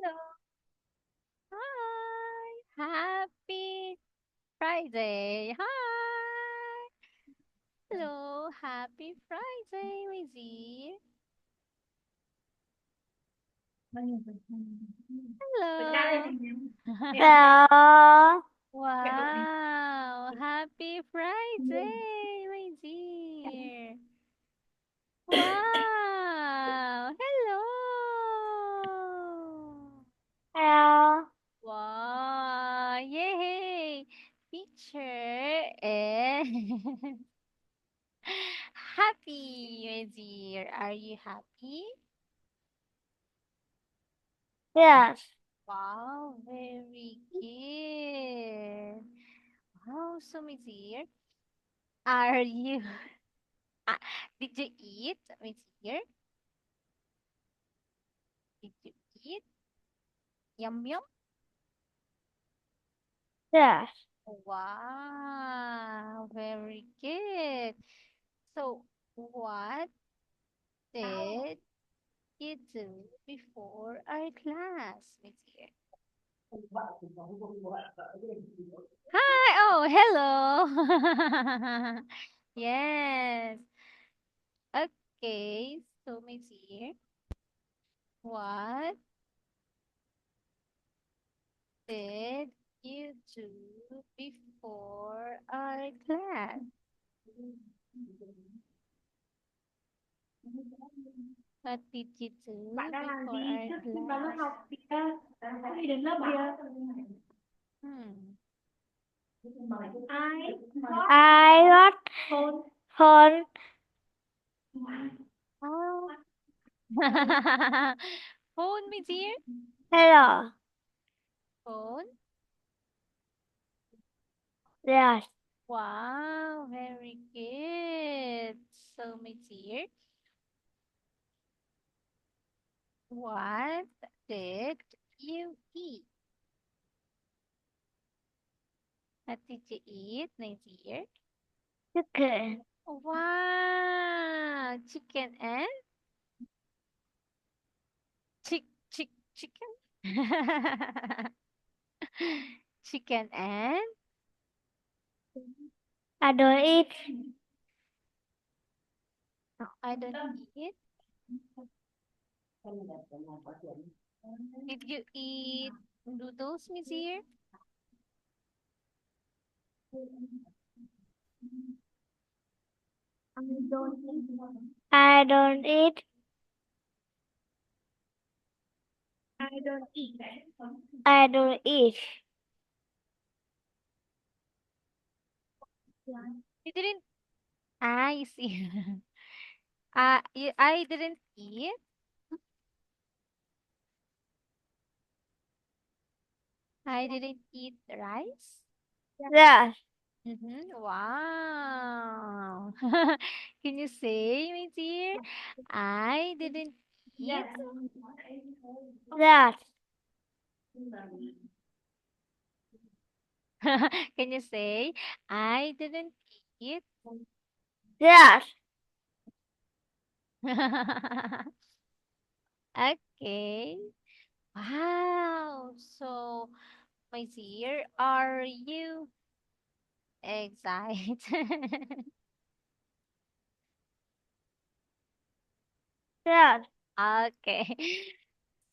Hello. Hi. Happy Friday. Hi. Hello. Happy Friday, my dear. Hello. Hello. Wow. Happy Friday, my dear. Wow. Hello. Hello. Wow. Yay. Picture and happy, my dear. Are you happy? Yes. Wow, very good. Wow, so my dear, are you? Ah, did you eat, my dear? Did you eat? Yum yum. Yes. Wow, very good. So, what did you do before our class, my dear? Hi. Oh, hello. Yes. Okay. So, my dear, what did you do before our class? What did you do Bạn đang làm before gì? our Trước khi vào lớp class? học kìa. Hãy đi đến lớp kìa. Hmm. Ai? I got phone. Oh. Phone, my dear. Hello. Phone. Yes. Wow, very good. So, my dear, what did you eat? What did you eat, my dear? Chicken. Wow, chicken and chicken. Chicken and I don't eat. I don't eat. Did you eat noodles, Miss Ear? I don't eat. I don't eat. You didn't. I see. I didn't eat. I didn't eat rice. Yes. Wow. Can you say, my dear? I didn't eat. Yes. Can you say, I didn't eat? Yes. Okay. Wow. So, my dear, are you excited? Yes. Okay.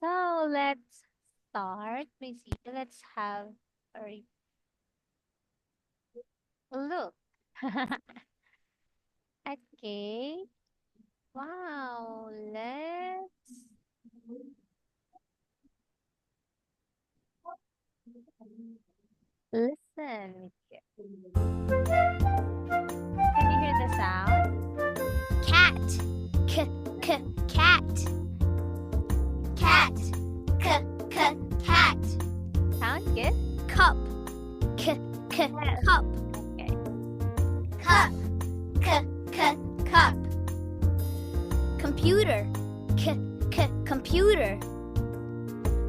So, let's start, my dear. Let's have a look. Okay. Wow. Let's listen. Can you hear the sound? Cat. Cat. Cat. Cat. Sound good? Cup. Cup. Okay. Cup. Cup. Computer. Computer.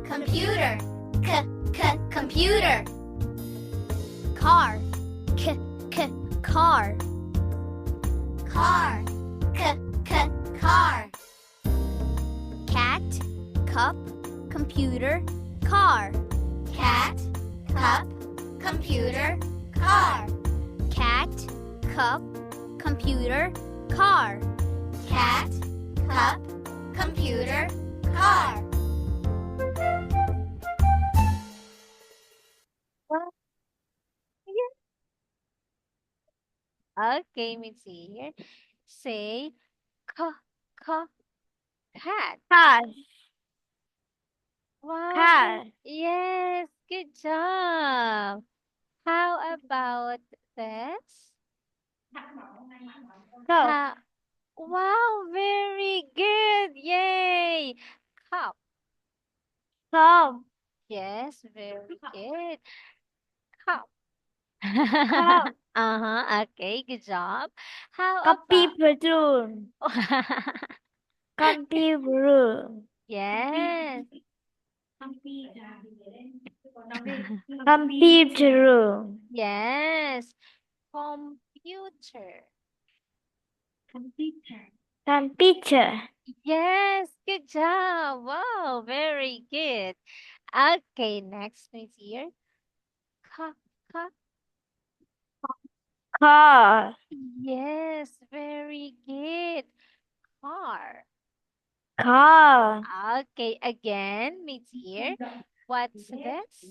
Computer. Computer. Car. Car. Car. Car. Cat. Cup. computer, car. Cat, cup, computer, car. Cat, cup, computer, car. Cat, cup, computer, car. Wow. Yeah. Okay, Miss Ear. Say ca ca cat. Car, Wow. car. Yes, good job. How about this? Cup, Ha Wow, very good. Yay. Cup. cup, Yes, very good. Cup. cup. Uh-huh. Okay, good job. How about Computer, computer. Yes. Computer, Yes. Computer. computer. Yes, good job. Wow, very good. Okay, next please here. Ka, ka. Car, Yes, very good. Car. car. Okay, again, Miss here. What's this?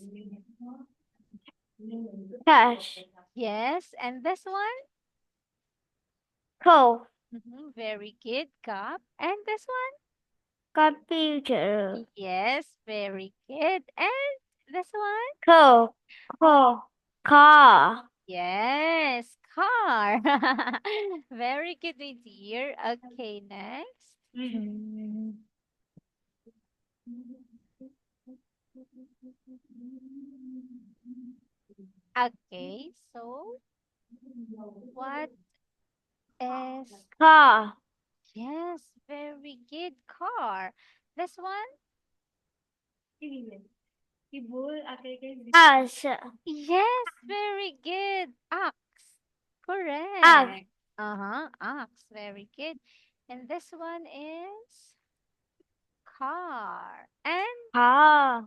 Cash, Yes, and this one? coat, Very good. Cup. And this one? computer. Yes, very good. And this one? Coat, coat, car. Yes, car. Very good, my dear. Okay, next. Okay, so what is, Car, yes, very good, car. This one? ash, Yes, very good. Ox. ash, Correct. Uh-huh, ox. Very good. And this one is car. car.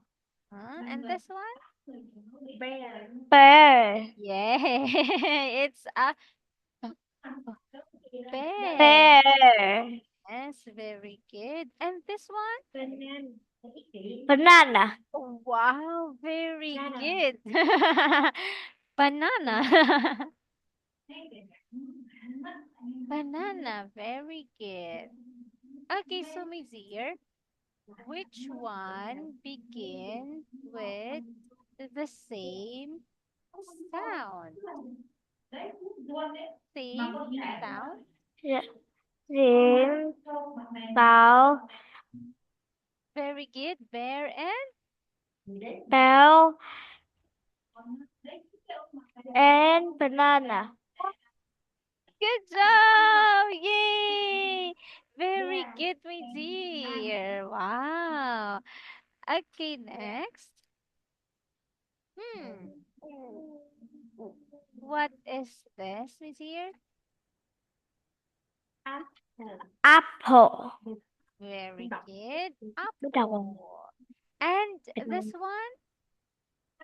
And this one? Bear, Yeah, it's a bear. bear. Yes, very good. And this one? Banana, Wow, very good. Banana. Banana, very good. Okay, so my dear, which one begin with the same sound? Same sound? sim, bao, Very good. Bear and bell, and banana. good job! Yay! Very good, my dear. Wow. Okay, next. Hmm. What is this, my dear? Apple. Very good. Biết đọc không? Apple. And Biết this không? one?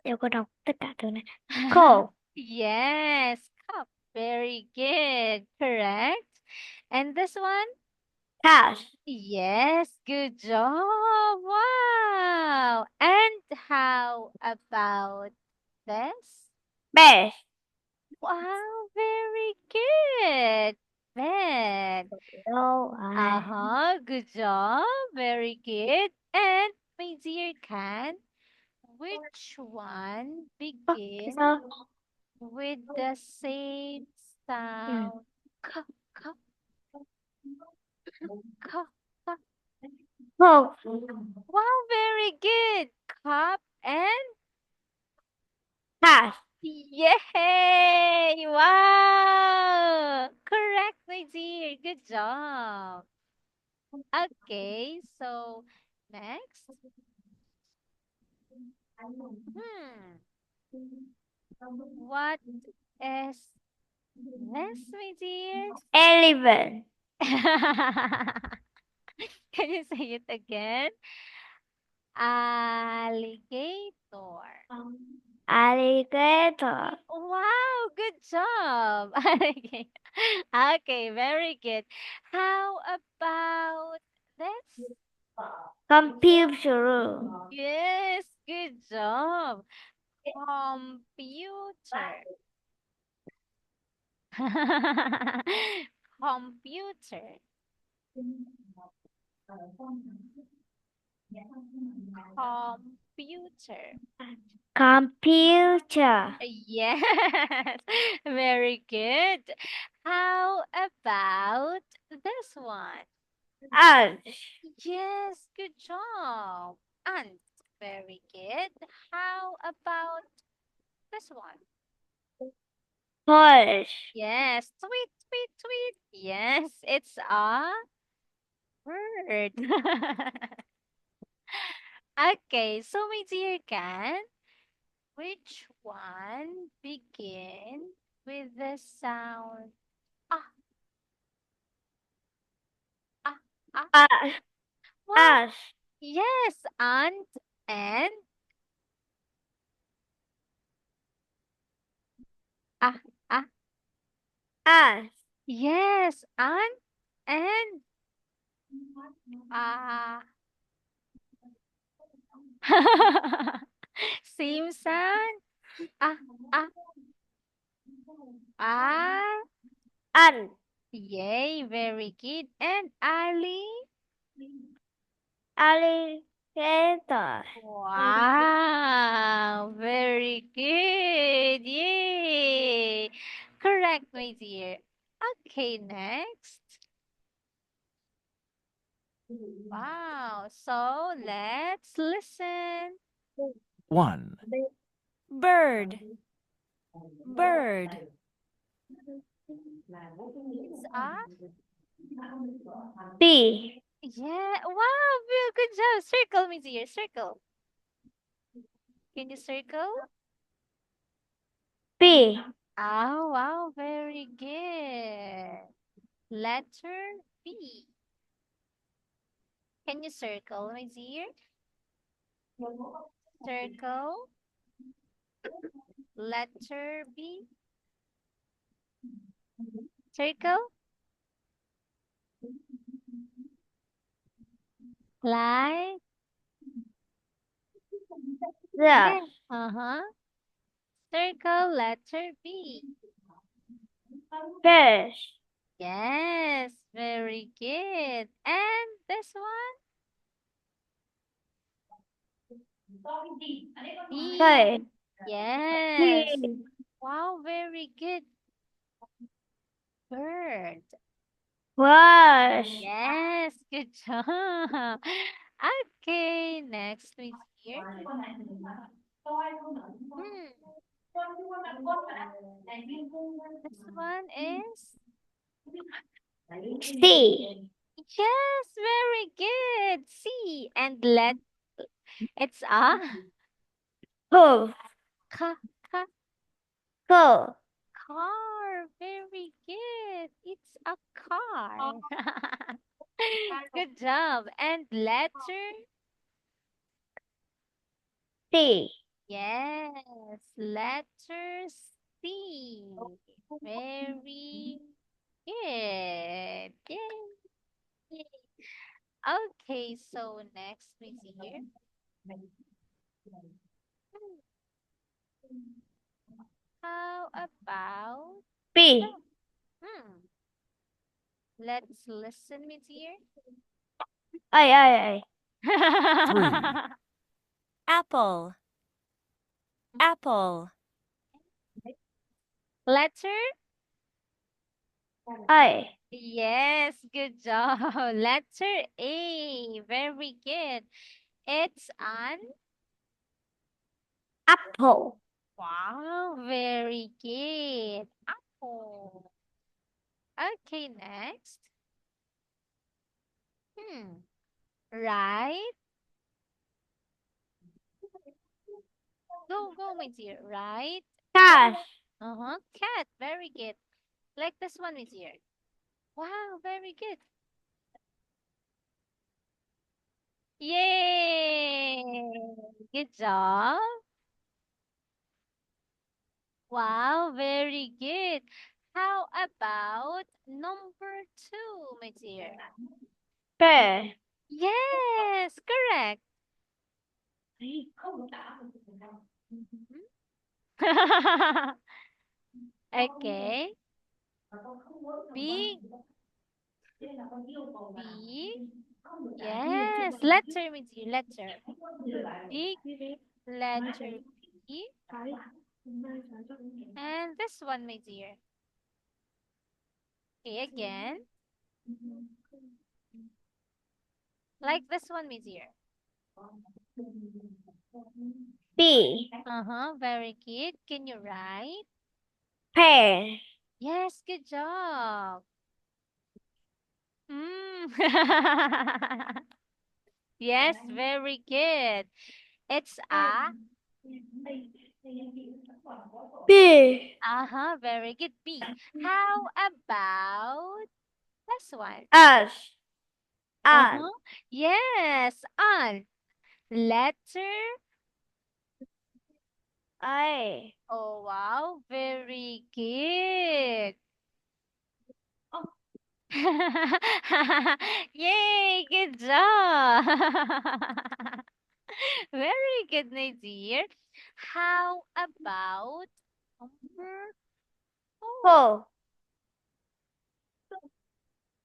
Em có đọc tất cả từ này. Coal. Yes, cup. Very good. Correct. And this one? Cash. Yes, good job. Wow. And how about this? Bear. Wow, very good. Bed. Đâu à? Uh-huh, good job. Very good. And my dear Can, which one begin Sao? with the same sound? K, k, k, k. Coal. Wow, very good. Cup and Cash. yay! Wow! Correct, my dear. Good job. Okay, so next. Hmm. What is this, my dear? Elephant. Can you say it again? Alligator. alligator, Wow, good job. Alligator. Okay, very good. How about this? computer, Yes, good job. Computer. Computer. Computer. computer, Yes, very good. How about this one? ant, Yes, good job. And very good. How about this one? horse, Yes, tweet, tweet, tweet. Yes, it's a bird. Okay, so my dear Can, which one begin with the sound ah, ah, ah? ass, Wow, ass, yes, and ah, ah. ass, Yes, and ah. Same sound. Ah, ah, ah. ant, Yay, very good. And Ali? alligator, Wow, very good. Yay. Correct, my dear. Okay, next. Wow, so let's listen. 1. Bird, bird, It's a bee, yeah. Wow, Bill, good job. Circle, my dear. Circle. Can you circle? bee, Oh, wow, very good. Letter B. Can you circle, my dear? Circle. Letter B. Circle. Like. the, Yeah. Uh-huh. Circle letter B. fish, Yes, very good. And this one? B. kite, Yes. bee, Wow, very good. Bird. horse, Yes, good job. Okay, next with here. Hmm, this one is sea, yes, very good. C and let it's a hoof, ca ca go, car. Very good. It's a car. Good job. And letter sea, yes, letter C. Very good. Yay. Okay, so next we see here. How about bee, hmm? Let's listen, my dear. ay, 3. apple, apple, Letter? ay, Yes, good job. Letter A. Very good. It's an apple, wow, very good. Apple. Okay, next. Hmm. Right? Go, my dear. Right? cat, Uh-huh. Cat. Very good. Like this one, my dear. Wow, very good. Yay! Good job. Wow, very good. How about number 2, my dear? Bear. Yes, correct. Okay. Big B. Yes, letter, my dear, letter. Big letter B. And this one, my dear. Okay, again. Like this one, my dear. B. Very good. Can you write? Pear. Yes, good job. Mm. Yes, very good. It's a. B. Very good. B. How about this one? Us. An. Yes, on. Letter. I. Oh, wow, very good. Yay, good job. Very good, Nadir. How about number 4?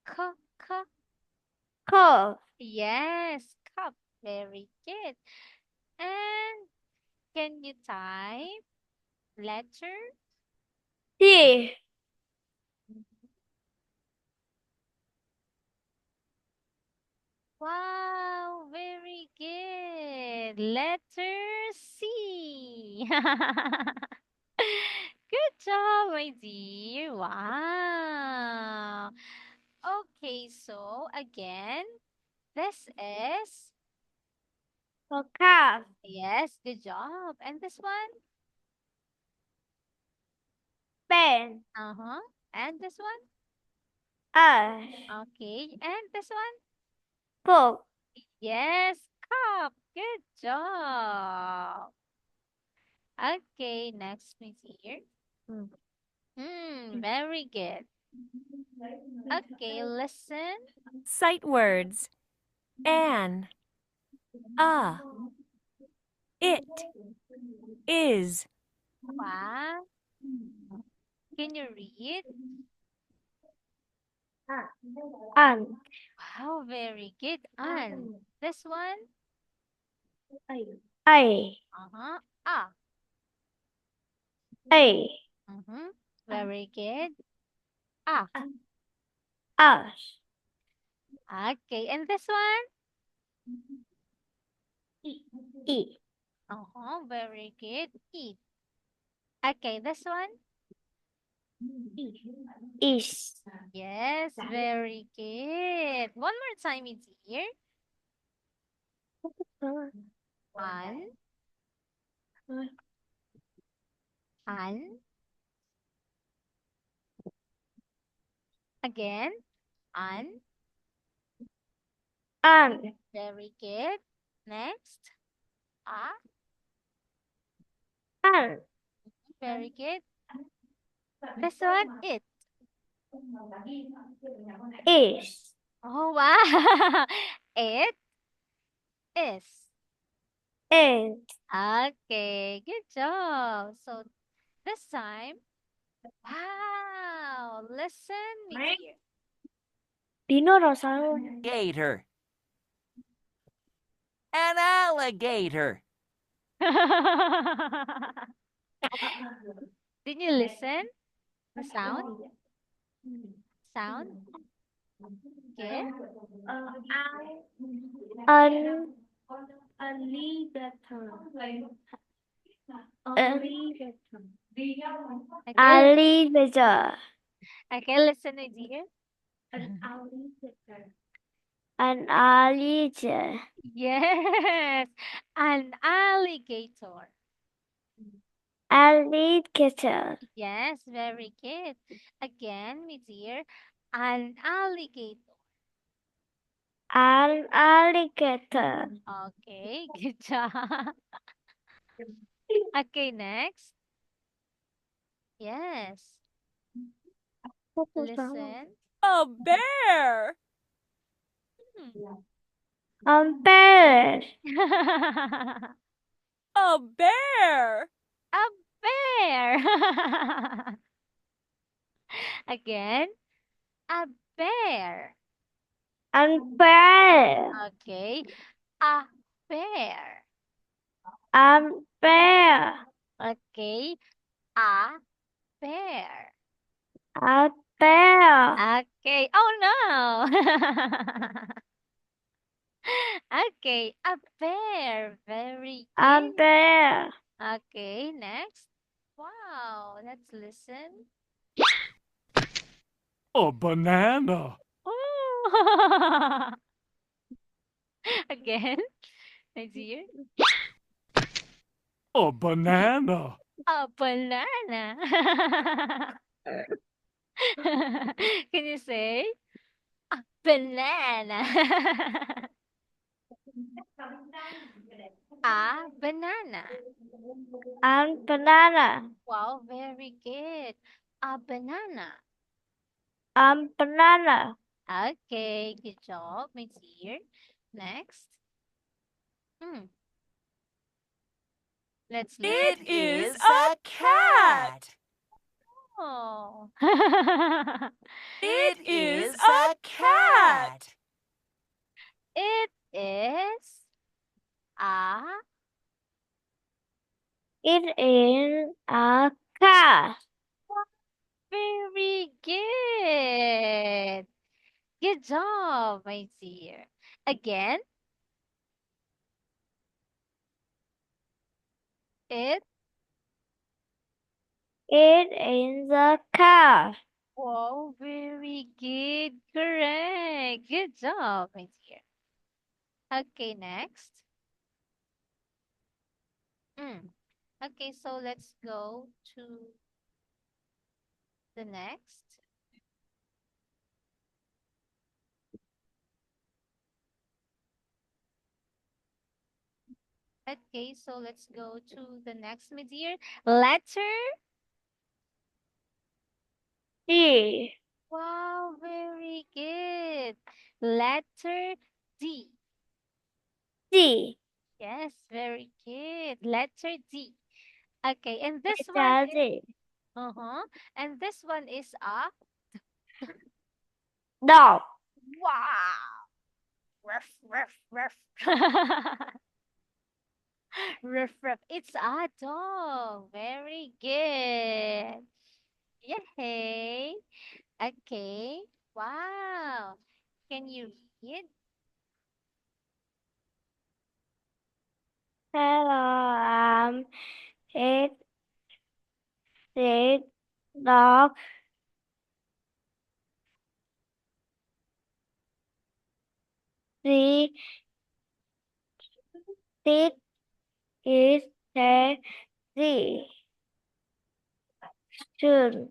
Co. Cup. Co. Yes, cup. Very good. And can you type letter? D. Wow, very good. Letter C. Good job, my dear. Wow. Okay, so again, this is, Calf. yes, good job. And this one? Pen. And this one? Us. Okay. And this one? Book. Yes, cup. Good job. Okay, next, my dear. Very good. Okay, listen. Sight words. An. It. Is. Wow. Can you read? An. Wow, very good. And this one? I. Ah. A. Very good. Ah. Us. Okay, and this one? E. Very good. Eat. Okay, this one? Is. Yes, very good. One more time, it's here. An. An. Again. An. An. Very good. Next. Ah. An. Very good. This one, it. Is. Oh, wow. It is. Is. Okay, good job. So this time, wow, listen, me dear. Dinosaurio. Gator. An alligator. Did you listen? The sound? Sound? Good. An. Okay, Alligator. okay, listen, my dear. An alligator. Yes, an alligator. Alligator. Yes, very good. Again, my dear, an alligator. An alligator. Okay, good job. Okay, next. Yes. Listen. A bear. Hmm. Bear. A bear. A bear. Again, a bear. Bear. Okay, a bear. Bear. Okay, a bear. Bear. Okay. Oh no. Okay, a bear. Very good. Bear. Okay, next. Wow, let's listen. A banana. Oh. Again, my dear. A banana. A banana. Can you say a banana? A banana. Banana. Wow, very good. A banana. Banana. Okay, good job, my dear. Next. Hmm. Let's listen. It is a cat. Oh. It is a cat. It is a It is a cat. very good. Good job, my dear. Again, it It is a cat. wow, very good. Correct. Good job, my dear. Okay, next. Okay, so let's go to the next. Okay, so let's go to the next, my dear. Letter. D. Wow, very good. Letter D. D. Yes, very good. Letter D. Okay, and this It one does is it. and this one is a Dog. wow. Ruff, ruff, ruff. Ruff, ruff. It's a dog. Very good. Yay. Okay. Wow. Can you read? Hello, it is dog. The it is the soon.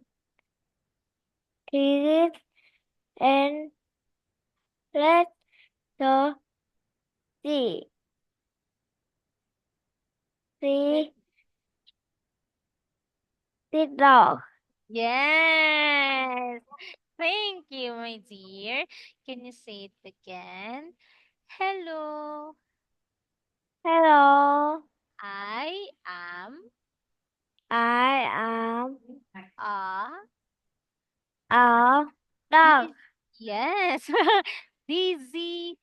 It and let the see. See the dog. Yes. Thank you, my dear. Can you say it again? Hello. Hello, I am I am a a dog. yes. Dizzy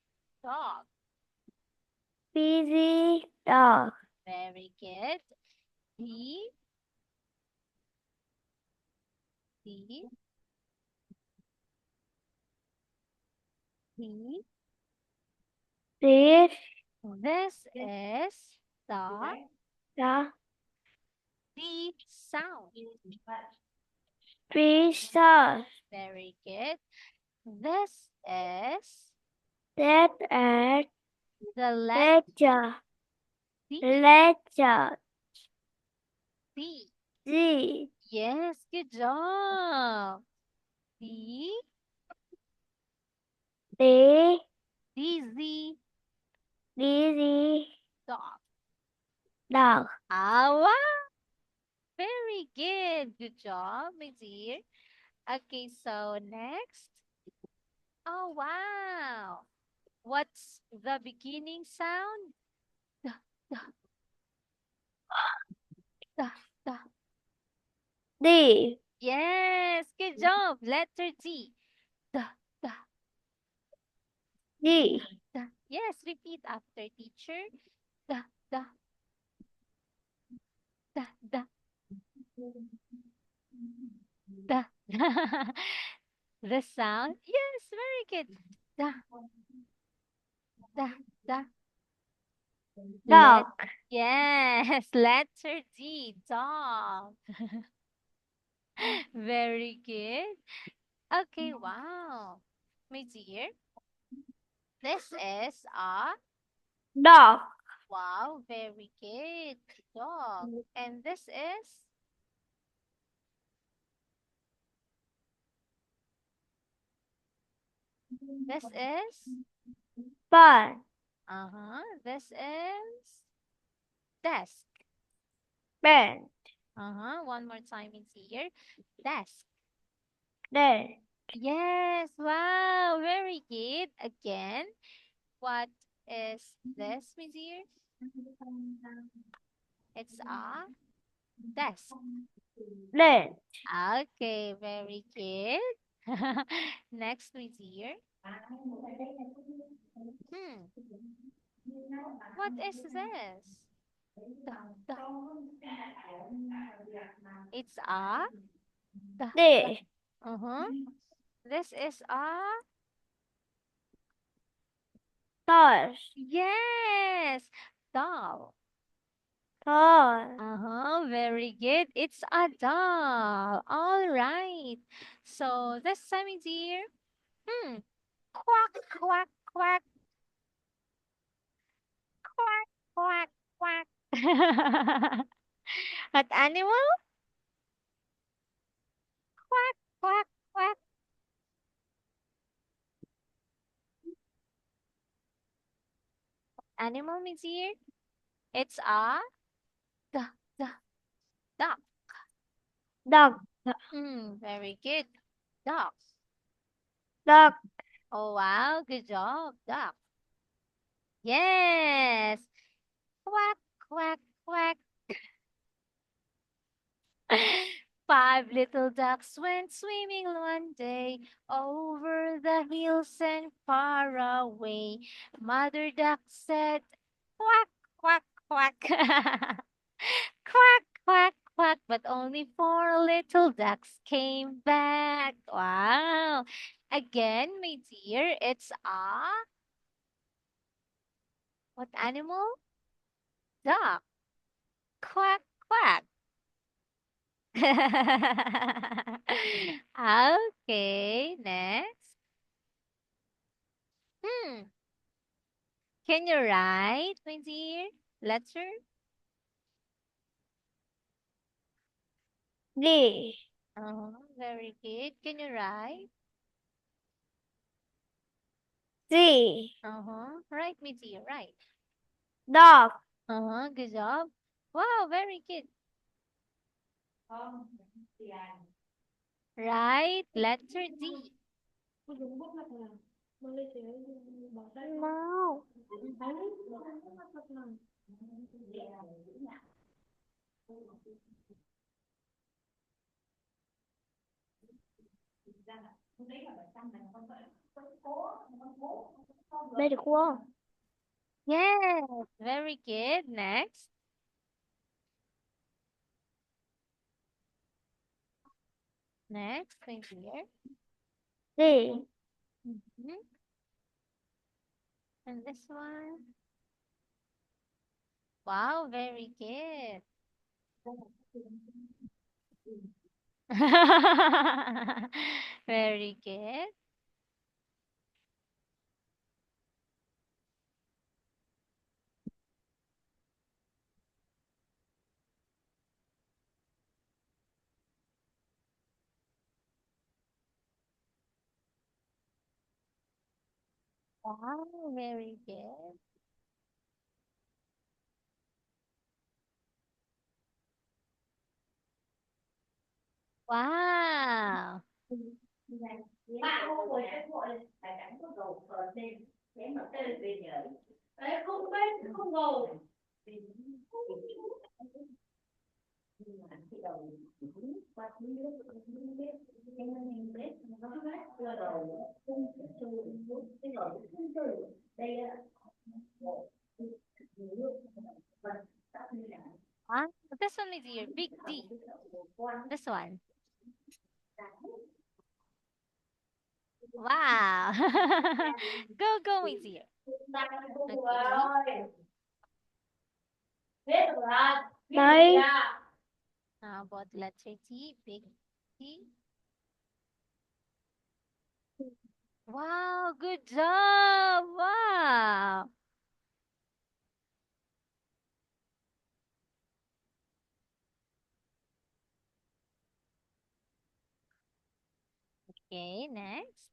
dog. Busy dog. Very good. D D D. This This is the the D sound. pizza. Very good. This is That at the letter letter. D. Letter D. Z. Yes, good job. D D Dizzy Dizzy dog. dog. Ah, wow. Very good. Good job, my dear. Okay, so next. Oh, wow. What's the beginning sound? Da, da, da, da. D Yes, good job. Letter D. Da, da, D da. Yes, repeat after teacher. Da, da, da, da, da. The sound. Yes, very good. Da, da, da. Let, dog. yes, letter D. Dog. Very good. Okay, wow. My dear, this is a Dog. wow, very good dog. And this is Bun. this is desk. Ben. One more time in here. Desk. Den. Yes, wow, very good. Again, what is this, my dear? It's a desk. Den. Okay, very good. Next, my dear. Hmm, what is this? Da, da. It's a da, da. D. This is a Doll. yes, doll. Doll. Very good. It's a doll. All right. So this time, my dear. Hmm. Quack, quack, quack, quack, quack, quack. What animal? Quack, quack, quack. Animal, my dear. It's a duh, duh, duck. Dog. Very good. Duck. Dog. Oh, wow. Good job. Duck. Yes. Quack, quack, quack. Five little ducks went swimming one day over the hills and far away. Mother duck said, quack, quack, quack. Quack, quack, quack. But only four little ducks came back. Wow. Again, my dear, it's a what animal? Duck. Quack, quack. Okay, next. Hmm. Can you write, my dear? Letter? D. Very good. Can you write? Z. Right, my dear, right. Dog. Good job. Wow, very good. Right, letter D. No. Very cool. Yes, very good. Next. Next, my dear. D. Mhm. And this one. Wow, very good. Very good. Wow, very good. Wow. Huh? This one is here. Big D. This one. Wow. Go, is here. Okay. Đây. How about letter T? Big T. Wow, good job. Wow. Okay, next.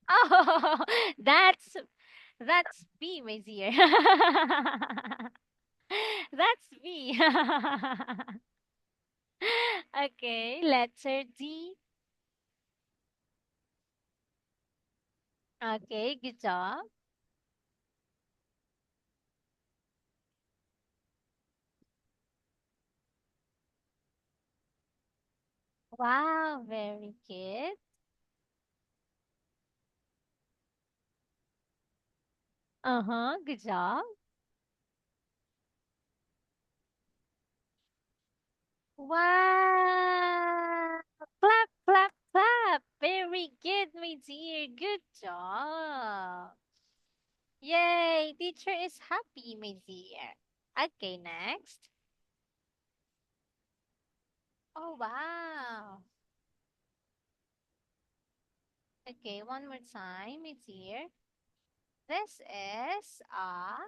Oh, that's B, my dear. That's B. Okay, letter D. Okay, good job. Wow, very good. Uh-huh, good job. Wow. Clap, clap, clap. Very good, my dear. Good job. Yay, teacher is happy, my dear. Okay, next. Oh, wow. Okay, one more time, my dear. This is a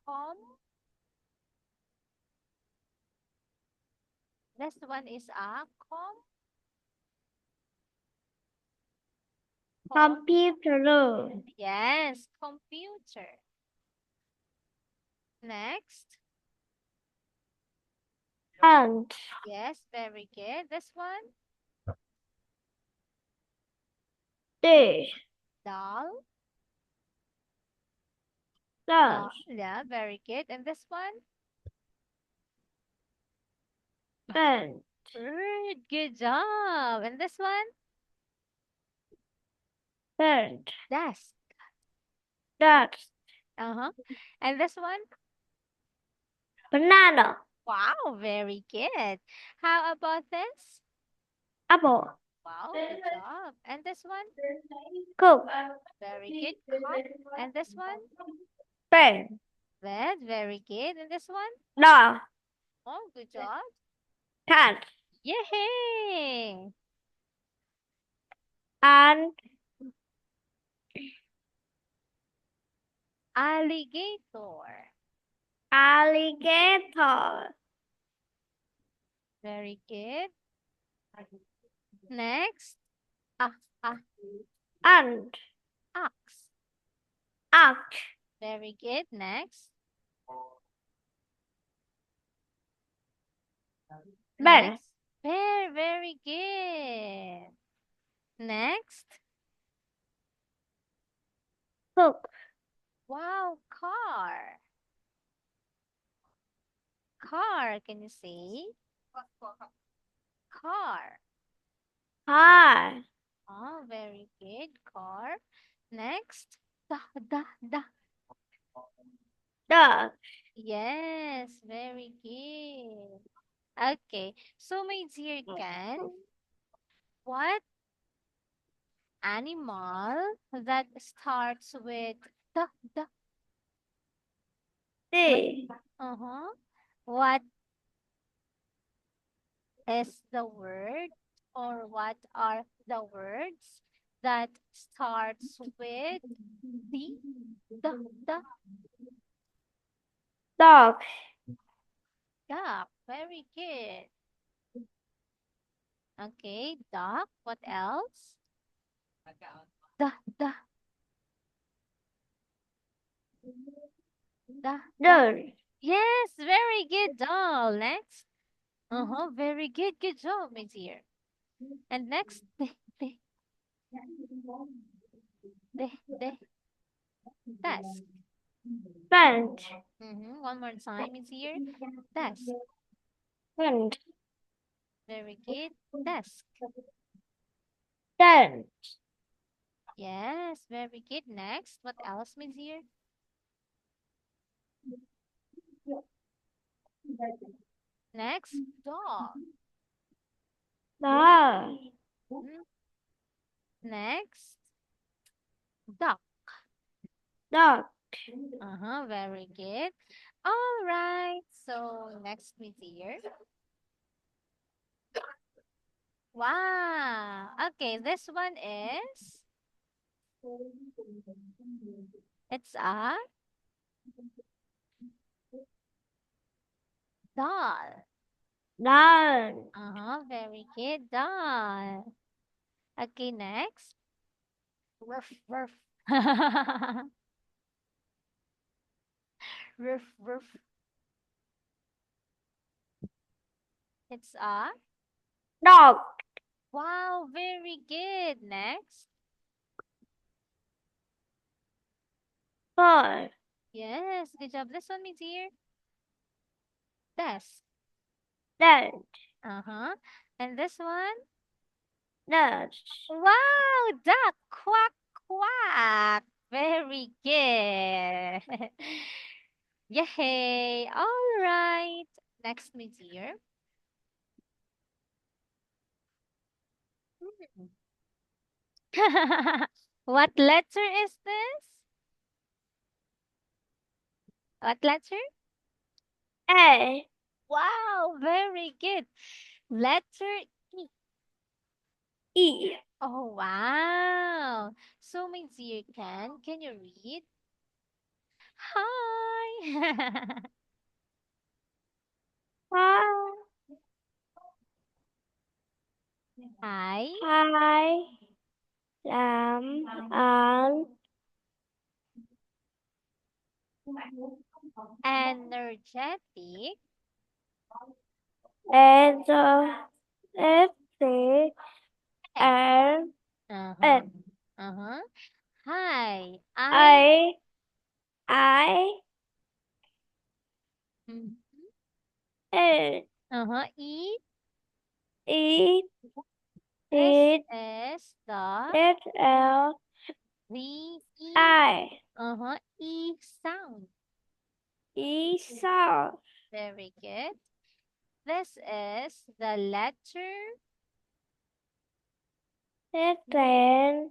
com. This one is a Computer. Yes, computer. Next. Ant. Yes, very good. This one. Dish. Doll. Dash. Yeah, very good. And this one? Pen. Bird. Good job. And this one? Pen. Desk. Dash. Uh-huh. And this one? Banana. Wow, very good. How about this? Apple. Wow, good job. And this one? Cook. Very good. Cup. And this one? Pen. Bed. Very good. And this one? Dog. Oh, good job. Cat. Yay! And Alligator. alligator. Very good. Next. Ah, Ant. ox. Ox. Very good. Next. Bear. Next. Bear. Very good. Next. Cook. Wow, car. Car. Can you say? Car. Car. Oh, very good. Car. Next. Da. Dog. Yes, very good. Okay. So, my dear Ken, what animal that starts with the? D. Uh-huh. What is the word or what are the words that starts with the Dog. yeah, very good. Okay, duck. What else? Da, da, da, da. Doll. Yes, very good, doll. Next. Very good. Good job, my dear. And next, de, de, desk. Bench. One more time, my dear. Desk. Bench. Very good. Desk. Bench. Yes, very good. Next, what else, my dear? Next, dog. Doll. Mhm. Next, duck. Dog. Very good. All right. So next, my dear. Wow. Okay, this one is it's a doll. Doll. Very good, doll. Okay, next. Ruff, ruff. Ruff, ruff. It's a Dog. wow, very good. Next. Ball. Yes, good job. This one, my dear. Desk. Bench. And this one? Nurse. Wow, duck. Quack, quack. Very good. Yay. All right. Next, my dear. What letter is this? What letter? A. Wow, very good. Letter E. E. Oh, wow. So, my dear can you read? Hi. Hi. Hi. Hi. An. Energetic. S. S. R. Uh-huh. N. Uh-huh. Hi. I. Mhm. N. E. E. This It. is the S. L. E. I. E sound. E. Sound. Very good. This is the letter Then.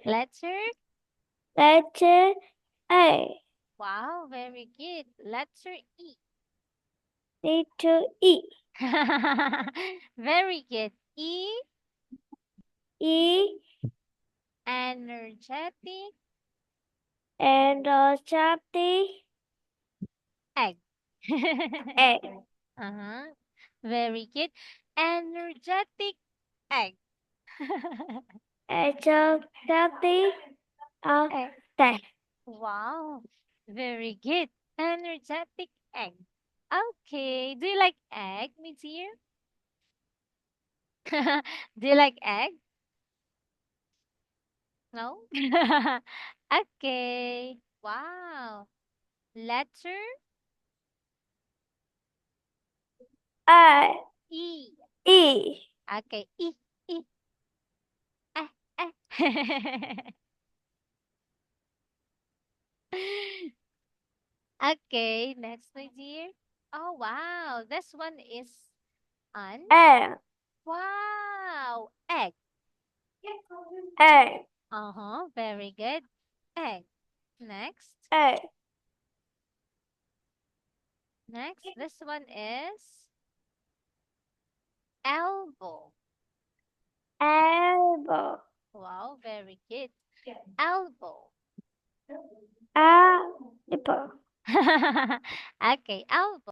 letter. Letter A. Wow, very good. Letter E. Need to eat. Very good. E. E. Energetic. And chapty. Egg. Egg. Very good. Energetic egg. And chapty. Egg. Egg. Wow. Very good. Energetic egg. Okay. Do you like egg, my dear? Do you like egg? No? Okay. Wow. Letter I. E. E. Okay. E. E. Eh. Eh. Okay. Next, my dear. Oh, wow. This one is an. Egg. Wow. Egg. Egg. Very good. Egg. Next. Egg. Next. This one is elbow. Elbow. Wow. Very good. Elbow. Apple. Okay. Elbow.